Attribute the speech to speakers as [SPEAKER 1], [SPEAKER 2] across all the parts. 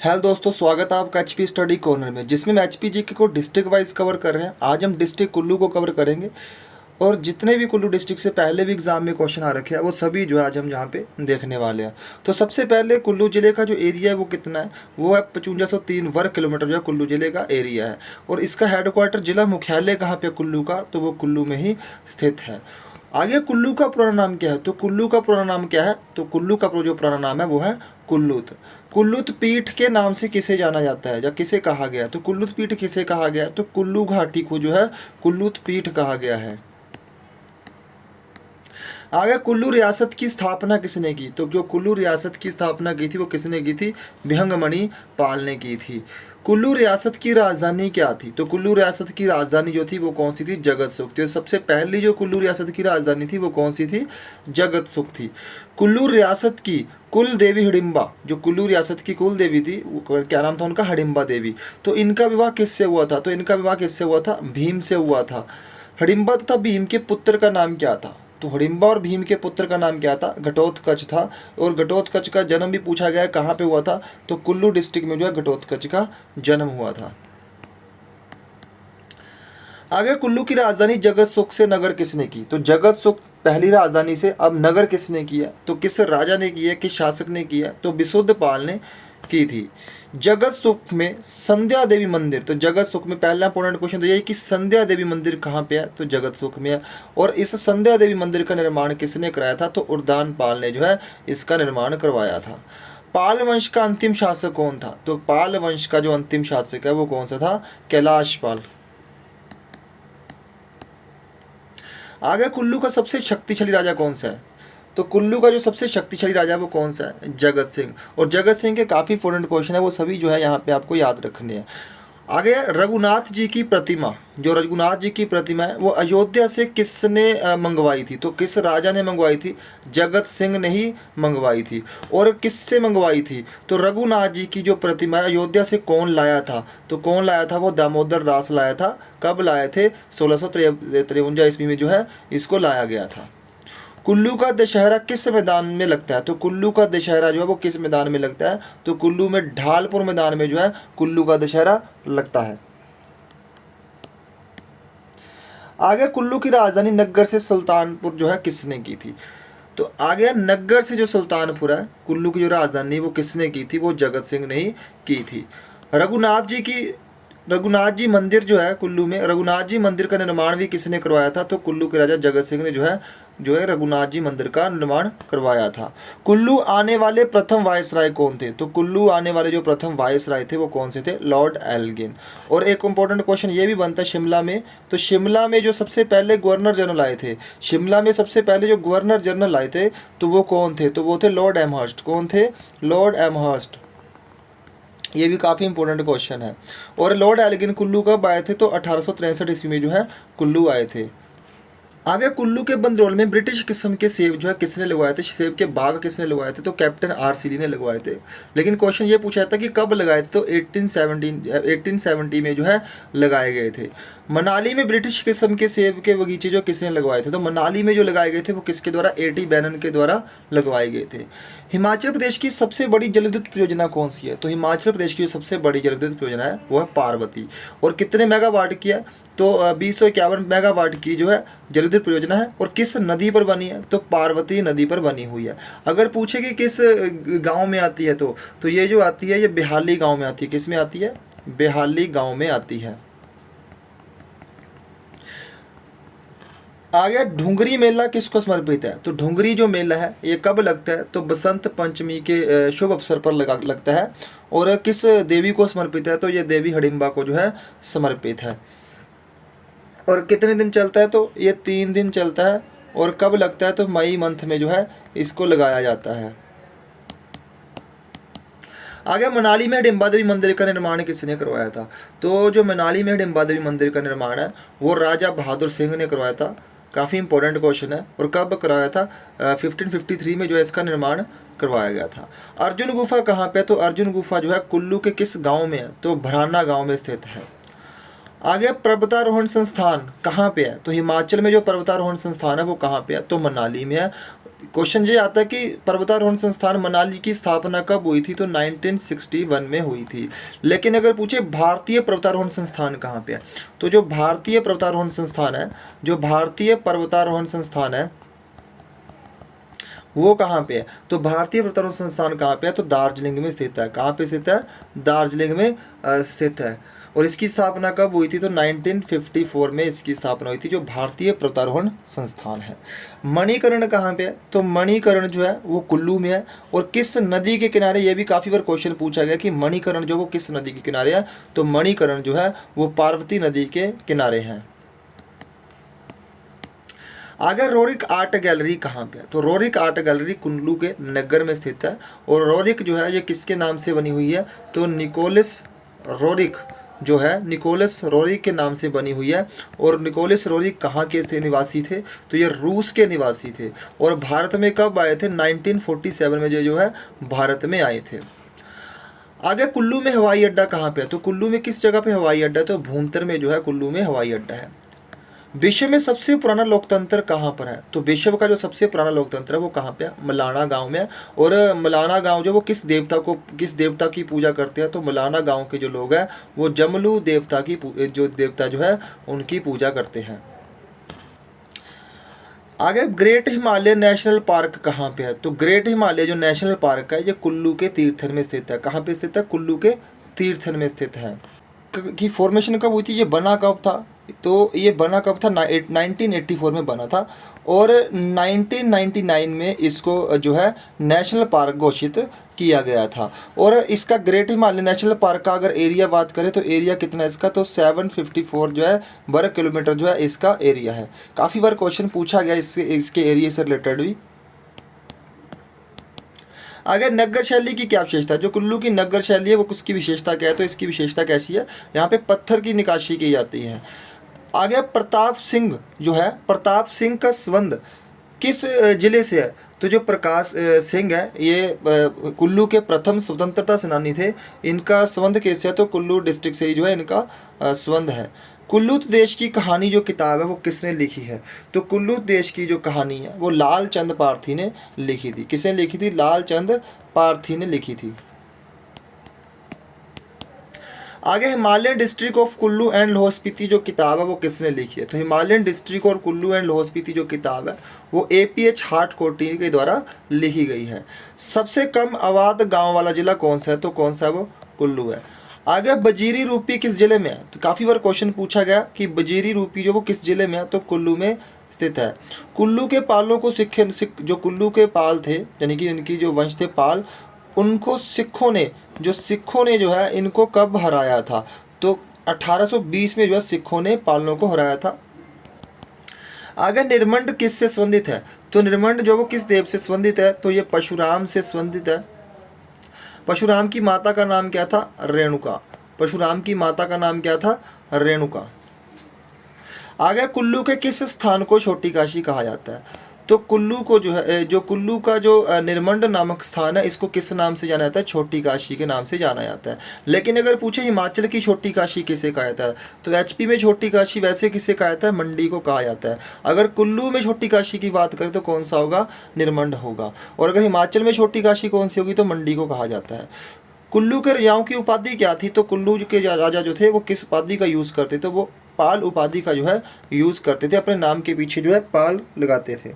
[SPEAKER 1] Hello दोस्तों, स्वागत है आपका एचपी स्टडी कॉर्नर में, जिसमें हम एचपी जीके को डिस्ट्रिक्ट वाइज कवर कर रहे हैं। आज हम डिस्ट्रिक्ट कुल्लू को कवर करेंगे और जितने भी कुल्लू डिस्ट्रिक्ट से पहले भी एग्जाम में क्वेश्चन आ रखे हैं वो सभी जो है आज हम यहाँ पे देखने वाले हैं। तो सबसे पहले कुल्लू जिले का जो एरिया है वो कितना है, वो है 5503 वर्ग किलोमीटर जो है कुल्लू जिले का एरिया है। और इसका हेडक्वार्टर जिला मुख्यालय कहाँ पे कुल्लू का, तो वो कुल्लू में ही स्थित है। आगे कुल्लू का पुराना नाम क्या है, तो कुल्लू का पुराना नाम क्या है, तो कुल्लू का जो पुराना नाम है वो है कुल्लूत। कुल्लूत पीठ के नाम से किसे जाना जाता है या किसे कहा गया है, तो कुल्लूत पीठ किसे कहा गया है, तो कुल्लू घाटी को जो है कुल्लूत पीठ कहा गया है। आगे कुल्लू रियासत की स्थापना किसने की, तो जो कुल्लू रियासत की स्थापना की थी वो किसने की थी, भिहंगमणि पाल ने की थी। कुल्लू रियासत की राजधानी क्या थी, तो कुल्लू रियासत की राजधानी जो थी वो कौन सी थी, जगत सुख थी। सबसे पहली जो कुल्लू रियासत की राजधानी थी वो कौन सी थी, जगत सुख थी। कुल्लू रियासत की कुल देवी हिडिंबा, जो कुल्लू रियासत की कुल देवी थी क्या नाम था उनका, हिडिंबा देवी। तो इनका विवाह किससे हुआ था, तो इनका विवाह किससे हुआ था, भीम से हुआ था। हिडिंबा तथा भीम के पुत्र का नाम क्या था, तो हिडिंबा और भीम के पुत्र का नाम क्या था, घटोत्कच था। और घटोत्कच का जन्म भी पूछा गया है, कहाँ पे हुआ था, तो कुल्लू डिस्ट्रिक्ट में जो है घटोत्कच का जन्म हुआ था। आगे कुल्लू की राजधानी जगत सुख से नगर किसने की, तो जगत सुख पहली राजधानी से अब नगर किसने किया, तो किस राजा ने किया, किस शासक ने किया, तो बिशुद्धपाल ने की थी। जगत सुख में संध्या देवी मंदिर, तो जगत सुख में पहला इंपॉर्टेंट क्वेश्चन तो यही कि संध्या देवी मंदिर कहाँ पे है, तो जगत सुख में है। और इस संध्या देवी मंदिर का निर्माण किसने कराया था, तो उद्दान पाल ने जो है इसका निर्माण करवाया था। पाल वंश का अंतिम शासक कौन था, तो पाल वंश का जो अंतिम शासक है वो कौन सा था, कैलाश पाल। आगे कुल्लू का सबसे शक्तिशाली राजा कौन सा है, तो कुल्लू का जो सबसे शक्तिशाली राजा है वो कौन सा है, जगत सिंह। और जगत सिंह के काफ़ी इंपॉर्टेंट क्वेश्चन है, वो सभी जो है यहाँ पे आपको याद रखने हैं। आगे रघुनाथ जी की प्रतिमा, जो रघुनाथ जी की प्रतिमा है वो अयोध्या से किसने मंगवाई थी, तो किस राजा ने मंगवाई थी, जगत सिंह ने ही मंगवाई थी। और किससे मंगवाई थी, तो रघुनाथ जी की जो प्रतिमा है अयोध्या से कौन लाया था, तो कौन लाया था, वो दामोदर दास लाया था। कब लाए थे, 1653 ईस्वी में जो है इसको लाया गया था। कुल्लू का दशहरा किस मैदान में लगता है, तो कुल्लू का दशहरा जो है वो किस मैदान में लगता है, तो कुल्लू में ढालपुर मैदान में जो है कुल्लू का दशहरा लगता है। आगे कुल्लू की राजधानी नग्गर से सुल्तानपुर जो है किसने की थी, तो आगे नग्गर से जो सुल्तानपुर है कुल्लू की जो राजधानी वो किसने की थी, वो जगत सिंह ने ही की थी। रघुनाथ जी मंदिर जो है कुल्लू में, रघुनाथ जी मंदिर का निर्माण भी किसने करवाया था, तो कुल्लू के राजा जगत सिंह ने जो है रघुनाथ जी मंदिर का निर्माण करवाया था। कुल्लू आने वाले प्रथम वायसराय कौन थे, तो कुल्लू आने वाले जो प्रथम वायसराय थे वो कौन से थे, लॉर्ड एल्गिन। और एक इंपॉर्टेंट क्वेश्चन ये भी बनता है शिमला में, तो शिमला में जो सबसे पहले गवर्नर जनरल आए थे, शिमला में सबसे पहले जो गवर्नर जनरल आए थे तो वो कौन थे, तो वो थे लॉर्ड एमहर्स्ट। कौन थे, लॉर्ड एमहर्स्ट। ये भी काफ़ी इंपॉर्टेंट क्वेश्चन है। और लॉर्ड एल्गिन कुल्लू कब आए थे, तो 1863 ईस्वी में जो है कुल्लू आए थे। आगे कुल्लू के बंदरोल में ब्रिटिश किस्म के सेब जो है किसने लगवाए थे, सेब के बाग किसने लगवाए थे, तो कैप्टन आर सीली ने लगवाए थे। लेकिन क्वेश्चन ये पूछा था कि कब लगाए थे, तो 1870 में जो है लगाए गए थे। मनाली में ब्रिटिश किस्म के सेब के बगीचे जो किसने लगवाए थे, तो मनाली में जो लगाए गए थे वो किसके द्वारा, एटी बैनन के द्वारा लगवाए गए थे। हिमाचल प्रदेश की सबसे बड़ी जलविद्युत परियोजना कौन सी है, तो हिमाचल प्रदेश की जो सबसे बड़ी जलविद्युत परियोजना है वो है पार्वती। और कितने मेगावाट की है, तो 251 मेगावाट की जो है जलविद्युत परियोजना है। और किस नदी पर बनी है, तो पार्वती नदी पर बनी हुई है। अगर पूछे कि किस गांव में आती है, तो ये जो आती है ये बेहाली गांव में आती है। किस में आती है, बेहाली गांव में आती है। आगे ढुंगरी मेला किसको समर्पित है, तो ढुंगरी जो मेला है ये कब लगता है, तो बसंत पंचमी के शुभ अवसर पर लगता है। और किस देवी को समर्पित है, तो ये देवी हिडिंबा को जो है समर्पित है। और कितने दिन चलता है, तो ये 3 दिन चलता है। और कब लगता है, तो मई मंथ में जो है इसको लगाया जाता है। आगे मनाली में हिडिंबा देवी मंदिर का निर्माण किसने करवाया था, तो जो मनाली में हिडिंबा देवी मंदिर का निर्माण है वो राजा बहादुर सिंह ने करवाया था। काफ़ी इंपॉर्टेंट क्वेश्चन है। और कब करवाया था, 1553 में जो है इसका निर्माण करवाया गया था। अर्जुन गुफा कहाँ पे है, तो अर्जुन गुफा जो है कुल्लू के किस गांव में है, तो भराना गांव में स्थित है। आगे पर्वतारोहण संस्थान कहाँ पे है, तो हिमाचल में जो पर्वतारोहण संस्थान है वो कहाँ पे है, तो मनाली में है। क्वेश्चन ये आता है कि पर्वतारोहण संस्थान मनाली की स्थापना कब हुई थी, तो 1961 में हुई थी। लेकिन अगर पूछे भारतीय पर्वतारोहण संस्थान कहाँ पे है, तो जो भारतीय पर्वतारोहण संस्थान है, जो भारतीय पर्वतारोहण संस्थान है वो कहाँ पे है, तो भारतीय पर्वतारोहण संस्थान कहाँ पे है, तो दार्जिलिंग में स्थित है। कहाँ पे स्थित है, दार्जिलिंग में स्थित है। और इसकी स्थापना कब हुई थी, तो 1954 में इसकी स्थापना हुई थी, जो भारतीय पर्वतारोहण संस्थान है। मणिकर्ण कहाँ पे है, तो मणिकर्ण जो है वो कुल्लू में है। और किस नदी के किनारे, ये भी काफ़ी बार क्वेश्चन पूछा गया कि मणिकर्ण जो वो किस नदी के किनारे है, तो मणिकर्ण जो है वो पार्वती नदी के किनारे है। आगे रोरिक आर्ट गैलरी कहाँ पे है, तो रोरिक आर्ट गैलरी कुल्लू के नगर में स्थित है। और रोरिक जो है ये किसके नाम से बनी हुई है, तो निकोलस रोरिक जो है निकोलस रोरिक के नाम से बनी हुई है। और निकोलस रोरिक कहाँ के से निवासी थे, तो ये रूस के निवासी थे। और भारत में कब आए थे, 1947 में जो है भारत में आए थे। आगे कुल्लू में हवाई अड्डा कहाँ पे है, तो कुल्लू में किस जगह पे हवाई अड्डा है, तो भूंतर में जो है कुल्लू में हवाई अड्डा है। विश्व में सबसे पुराना लोकतंत्र कहाँ पर है, तो विश्व का जो सबसे पुराना लोकतंत्र है वो कहाँ पे है, मलाना गांव में है। और मलाना गांव जो वो किस देवता की पूजा करते हैं, तो मलाना गांव के जो लोग हैं वो जमलू देवता की जो देवता जो है उनकी पूजा करते हैं। आगे ग्रेट हिमालय नेशनल पार्क कहाँ पे है, तो ग्रेट हिमालय जो नेशनल पार्क है ये कुल्लू के तीर्थन में स्थित है। कहाँ पे स्थित है, कुल्लू के तीर्थन में स्थित है। की फॉर्मेशन कब हुई थी, ये बना कब था, तो ये बना कब था, 1984 में बना था। और 1999 में इसको जो है नेशनल पार्क घोषित किया गया था। और इसका ग्रेट हिमालय नेशनल पार्क का अगर एरिया बात करें तो एरिया कितना है इसका, तो 754 जो है वर्ग किलोमीटर जो है इसका एरिया है। काफ़ी बार क्वेश्चन पूछा गया इसके एरिया से रिलेटेड भी। अगर नगर शैली की क्या विशेषता है, जो कुल्लू की नगर शैली है वो उसकी विशेषता क्या है, तो इसकी विशेषता कैसी है, यहाँ पे पत्थर की नक्काशी की जाती है। आगे प्रताप सिंह जो है, प्रताप सिंह का संबंध किस जिले से है, तो जो प्रकाश सिंह है ये कुल्लू के प्रथम स्वतंत्रता सेनानी थे। इनका संबंध कैसे है, तो कुल्लू डिस्ट्रिक्ट से ही जो है इनका संबंध है। कुल्लू देश की कहानी जो किताब है वो किसने लिखी है, तो कुल्लू देश की जो कहानी है वो लाल चंद पार्थी ने लिखी थी। किसने लिखी थी, लाल चंद पार्थी ने लिखी थी। आगे Himalayan district of Kullu and Lahaul Spiti जो किताब है वो किसने लिखी है, तो हिमालयन डिस्ट्रिक्ट और कुल्लू एंड लाहौल स्पीति जो किताब है वो APH हार्डकोटी के द्वारा लिखी गई है। सबसे कम आबाद गांव वाला जिला कौन सा है, तो कौन सा है, वो कुल्लू है। आगे बजीरी रूपी किस जिले में है, तो काफ़ी बार क्वेश्चन पूछा गया कि बजीरी रूपी जो वो किस जिले में है, तो कुल्लू में स्थित है। कुल्लू के पालों को जो कुल्लू के पाल थे यानी कि उनकी जो वंश थे पाल, उनको सिखों ने जो है इनको कब हराया था, तो 1820 में जो है सिखों ने पालों को हराया था। आगे निर्मंड किससे संबंधित है, तो निर्मंड जो वो किस देव से संबंधित है, तो ये परशुराम से संबंधित है। परशुराम की माता का नाम क्या था, रेणुका। परशुराम की माता का नाम क्या था, रेणुका। आगे कुल्लू के किस स्थान को छोटी काशी कहा जाता है, तो कुल्लू को जो है जो कुल्लू का जो निर्मंड नामक स्थान है इसको किस नाम से जाना जाता है, छोटी काशी के नाम से जाना जाता है। लेकिन अगर पूछे हिमाचल की छोटी काशी किसे कहा जाता है, तो HP में छोटी काशी वैसे किसे कहा जाता है, मंडी को कहा जाता है। अगर कुल्लू में छोटी काशी की बात करें तो कौन सा होगा, निर्मंड होगा। और अगर हिमाचल में छोटी काशी कौन सी होगी, तो मंडी को कहा जाता है। कुल्लू के राजाओं की उपाधि क्या थी, तो कुल्लू के राजा जो थे वो किस उपाधि का यूज़ करते थे, वो पाल उपाधि का जो है यूज़ करते थे, अपने नाम के पीछे जो है पाल लगाते थे।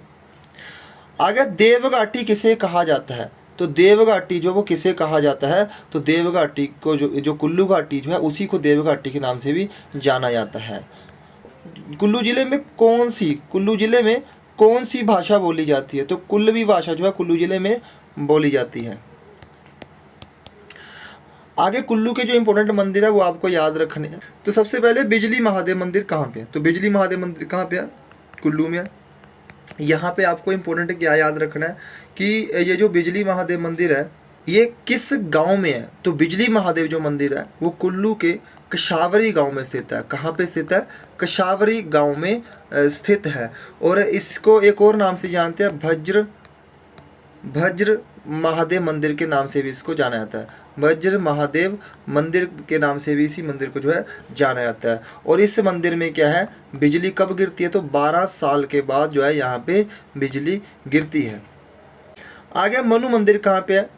[SPEAKER 1] आगे देवघाटी किसे कहा जाता है, तो देवघाटी जो वो किसे कहा जाता है, तो देवघाटी को जो कुल्लू घाटी जो है उसी को देवघाटी के नाम से भी जाना जाता है। कुल्लू जिले में कौन सी भाषा बोली जाती है, तो कुल्लवी भाषा जो है कुल्लू जिले में बोली जाती है। आगे कुल्लू के जो इंपॉर्टेंट मंदिर है वो आपको याद रखने हैं। तो सबसे पहले बिजली महादेव मंदिर कहाँ पे है, तो बिजली महादेव मंदिर कहाँ पे है, कुल्लू में है। यहाँ पे आपको इम्पोर्टेंट क्या याद रखना है कि ये जो बिजली महादेव मंदिर है ये किस गांव में है, तो बिजली महादेव जो मंदिर है वो कुल्लू के कशावरी गांव में स्थित है। कहाँ पे स्थित है, कशावरी गांव में स्थित है। और इसको एक और नाम से जानते हैं, भज्र महादेव मंदिर के नाम से भी इसको जाना जाता है। वज्र महादेव मंदिर के नाम से भी इसी मंदिर को जो है जाना जाता है। और इस मंदिर में क्या है, बिजली कब गिरती है, तो 12 साल के बाद जो है यहाँ पे बिजली गिरती है। आ गया मनु मंदिर कहाँ पे है,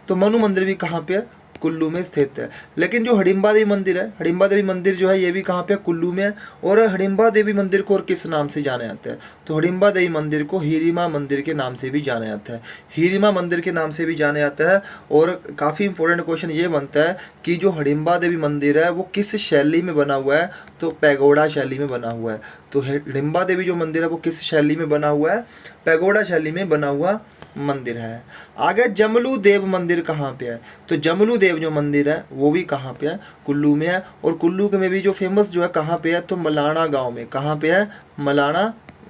[SPEAKER 1] तो मनु मंदिर भी कहाँ पे है, कुल्लू में स्थित है। लेकिन जो हडिम्बा देवी मंदिर है, हडिम्बा देवी मंदिर जो है ये भी कहाँ पे है, कुल्लू में है। और हडिम्बा देवी मंदिर को और किस नाम से जाना जाता है, तो हडिम्बा देवी मंदिर को हीरिमा मंदिर के नाम से भी जाना जाता है, हीरिमा मंदिर के नाम से भी जाना जाता है। और काफ़ी इंपॉर्टेंट क्वेश्चन ये बनता है कि जो हडिम्बा देवी मंदिर है वो किस शैली में बना हुआ है, तो पैगोडा शैली में बना हुआ है। तो हडिम्बा देवी जो मंदिर है वो किस शैली में बना हुआ है, पैगोडा शैली में बना हुआ मंदिर है। आगे जमलू देव मंदिर कहाँ पे है, तो जमलू देव जो मंदिर है वो भी कहाँ पे है, कुल्लू में है। और कुल्लू के में भी जो फेमस जो है कहाँ पे है, तो मलाना गांव में। कहाँ पे है, मलाना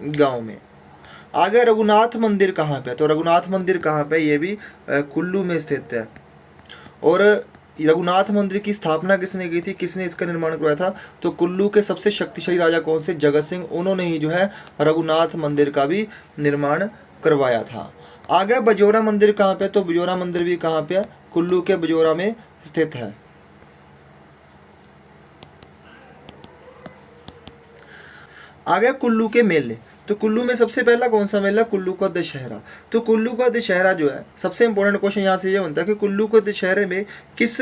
[SPEAKER 1] गांव में। आगे रघुनाथ मंदिर कहाँ पे है, तो रघुनाथ मंदिर कहाँ पे है, ये भी कुल्लू में स्थित है। और रघुनाथ मंदिर की स्थापना किसने की थी, किसने इसका निर्माण करवाया था, तो कुल्लू के सबसे शक्तिशाली राजा कौन से, जगत सिंह, उन्होंने ही जो है रघुनाथ मंदिर का भी निर्माण करवाया था। आगे बजोरा मंदिर कहाँ पे, तो बजोरा मंदिर भी कहाँ पे है, कुल्लू के बजोरा में स्थित है। आगे कुल्लू के मेले, तो कुल्लू में सबसे पहला कौन सा मेला, कुल्लू का दशहरा। तो कुल्लू का दशहरा जो है, सबसे इंपॉर्टेंट क्वेश्चन यहाँ से ये बनता है कि कुल्लू के दशहरे में किस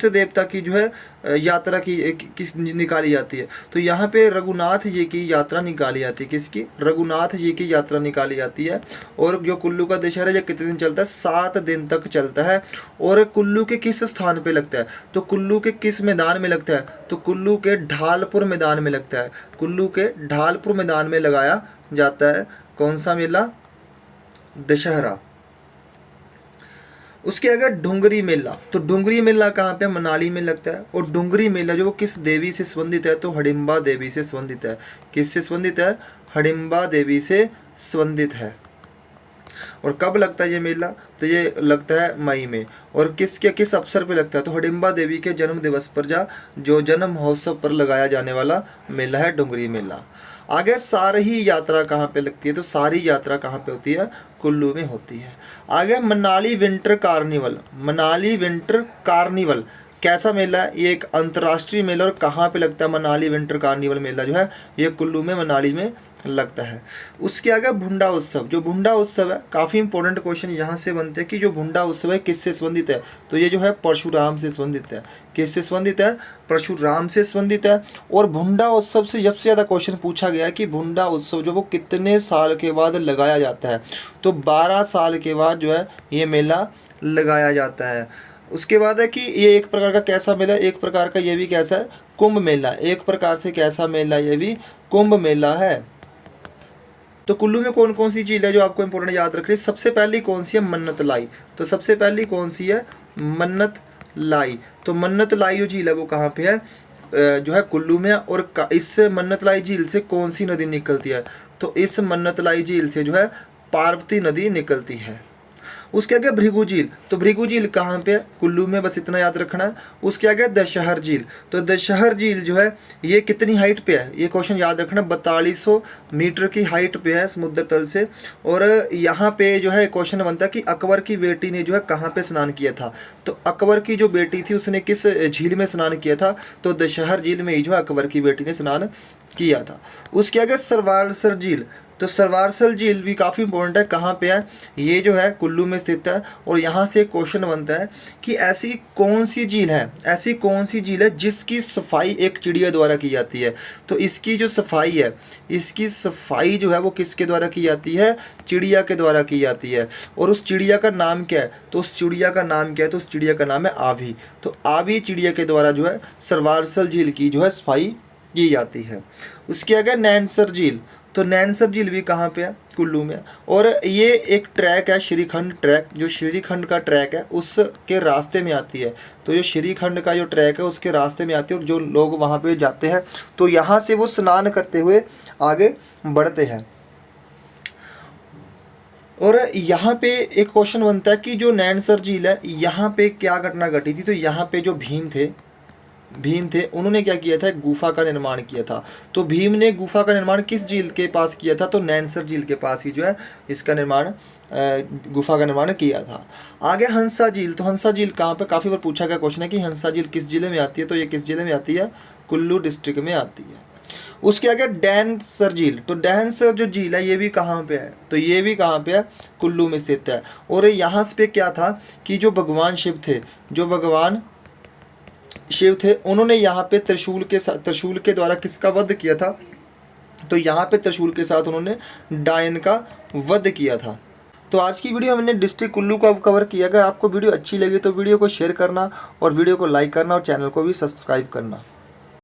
[SPEAKER 1] देवता की जो है यात्रा की किस निकाली जाती है, तो यहाँ पे रघुनाथ जी की यात्रा निकाली जाती है। किसकी, रघुनाथ जी की यात्रा निकाली जाती है। और जो कुल्लू का दशहरा ये कितने दिन चलता है, 7 दिन तक चलता है। और कुल्लू के किस स्थान पे लगता है, तो कुल्लू के किस मैदान में लगता है, तो कुल्लू के ढालपुर मैदान में लगता है। कुल्लू के ढालपुर मैदान में लगाया जाता है कौन सा मेला, दशहरा। उसके आगे डुंगरी मेला, तो डुंगरी मेला कहाँ पे, मनाली में लगता है। और डुंगरी मेला जो वो किस देवी से संबंधित है, तो हडिम्बा देवी से संबंधित है। किससे संबंधित है, हडिम्बा देवी से संबंधित है। और कब लगता है ये मेला, तो ये लगता है मई में। और किस अवसर पे लगता है, तो हडिम्बा देवी के जन्म दिवस पर जो जन्म महोत्सव पर लगाया जाने वाला मेला है डुंगरी मेला। आगे सारही यात्रा कहाँ पे लगती है, तो सारी यात्रा कहाँ पे होती है, कुल्लू में होती है। आगे Manali winter carnival, Manali winter carnival कैसा मेला है, ये एक अंतर्राष्ट्रीय मेला। और कहाँ पे लगता है मनाली विंटर कार्निवल मेला जो है, ये कुल्लू में, मनाली में लगता है। उसके आगे भुंडा उत्सव, जो भुंडा उत्सव है, काफ़ी इंपॉर्टेंट क्वेश्चन यहाँ से बनते हैं कि जो भुंडा उत्सव है किससे संबंधित है, तो ये जो है परशुराम से संबंधित है। किससे संबंधित है, परशुराम से संबंधित है। और भुंडा उत्सव से सबसे ज़्यादा क्वेश्चन पूछा गया है कि भुंडा उत्सव जो वो कितने साल के बाद लगाया जाता है, तो 12 साल के बाद जो है ये मेला लगाया जाता है। उसके बाद है कि ये एक प्रकार का कैसा मेला, एक प्रकार का ये भी कैसा है, कुंभ मेला। एक प्रकार से कैसा मेला, ये भी कुंभ मेला है। तो कुल्लू में कौन कौन सी झील है जो आपको इंपॉर्टेंट याद रखनी है, सबसे पहली कौन सी है, मन्नत लाई। तो सबसे पहली कौन सी है, मन्नत लाई। तो मन्नत लाई जो झील है वो कहाँ पे है, जो है कुल्लू में। और इस मन्नत लाई झील से कौन सी नदी निकलती है, तो इस मन्नत लाई झील से जो है पार्वती नदी निकलती है। उसके आगे भृगु झील, तो भृगु झील कहाँ पे है, कुल्लू में, बस इतना याद रखना है। उसके आगे दशहर झील, तो दशहर झील जो है ये कितनी हाइट पे है, ये क्वेश्चन याद रखना, 4200 मीटर की हाइट पे है समुद्र तल से। और यहाँ पे जो है क्वेश्चन बनता है कि अकबर की बेटी ने जो है कहाँ पे स्नान किया था, तो अकबर की जो बेटी थी उसने किस झील में स्नान किया था, तो दशहर झील में ही जो है अकबर की बेटी ने स्नान किया था। उसके आगे सरवारसर झील, तो सरवारसर झील भी काफ़ी इंपॉर्टेंट है, कहाँ पे है, ये जो है कुल्लू में स्थित है। और यहाँ से क्वेश्चन बनता है कि ऐसी कौन सी झील है, ऐसी कौन सी झील है जिसकी सफाई एक चिड़िया द्वारा की जाती है, तो इसकी जो सफाई है, इसकी सफाई जो है वो किसके द्वारा की जाती है, चिड़िया के द्वारा की जाती है। और उस चिड़िया का नाम क्या है, तो उस चिड़िया का नाम क्या है, तो उस चिड़िया का नाम है आवी। तो आवी चिड़िया के द्वारा जो है सरवारसर झील की जो है सफाई की जाती है। उसके आगे नैनसर झील, तो नैनसर झील भी कहाँ पे है, कुल्लू में। और ये एक ट्रैक है, श्रीखंड ट्रैक, जो श्रीखंड का ट्रैक है उसके रास्ते में आती है। तो जो श्रीखंड का जो ट्रैक है उसके रास्ते में आती है, और जो लोग वहाँ पे जाते हैं तो यहाँ से वो स्नान करते हुए आगे बढ़ते हैं। और यहाँ पे एक क्वेश्चन बनता है कि जो नैनसर झील है यहाँ पे क्या घटना घटी थी, तो यहाँ पे जो भीम थे उन्होंने क्या किया था, एक गुफा का निर्माण किया था। तो भीम ने गुफा का निर्माण किस झील के पास किया था, तो नैनसर झील के पास ही जो है इसका निर्माण, गुफा का निर्माण किया था। आगे हंसा झील, तो हंसा झील कहाँ पे, काफ़ी बार पूछा गया क्वेश्चन है कि हंसा झील किस जिले में आती है, तो ये किस जिले में आती है, कुल्लू डिस्ट्रिक्ट में आती है। उसके आगे डैंसर झील, तो डैंसर जो झील है ये भी कहाँ पे है, तो ये भी कहाँ पे है, कुल्लू में स्थित है। और यहाँ पे क्या था कि जो भगवान शिव थे, उन्होंने यहाँ पे त्रिशूल के द्वारा किसका वध किया था, तो यहाँ पे त्रिशूल के साथ उन्होंने डायन का वध किया था। तो आज की वीडियो हमने डिस्ट्रिक्ट कुल्लू को कवर किया। अगर आपको वीडियो अच्छी लगी तो वीडियो को शेयर करना और वीडियो को लाइक करना और चैनल को भी सब्सक्राइब करना।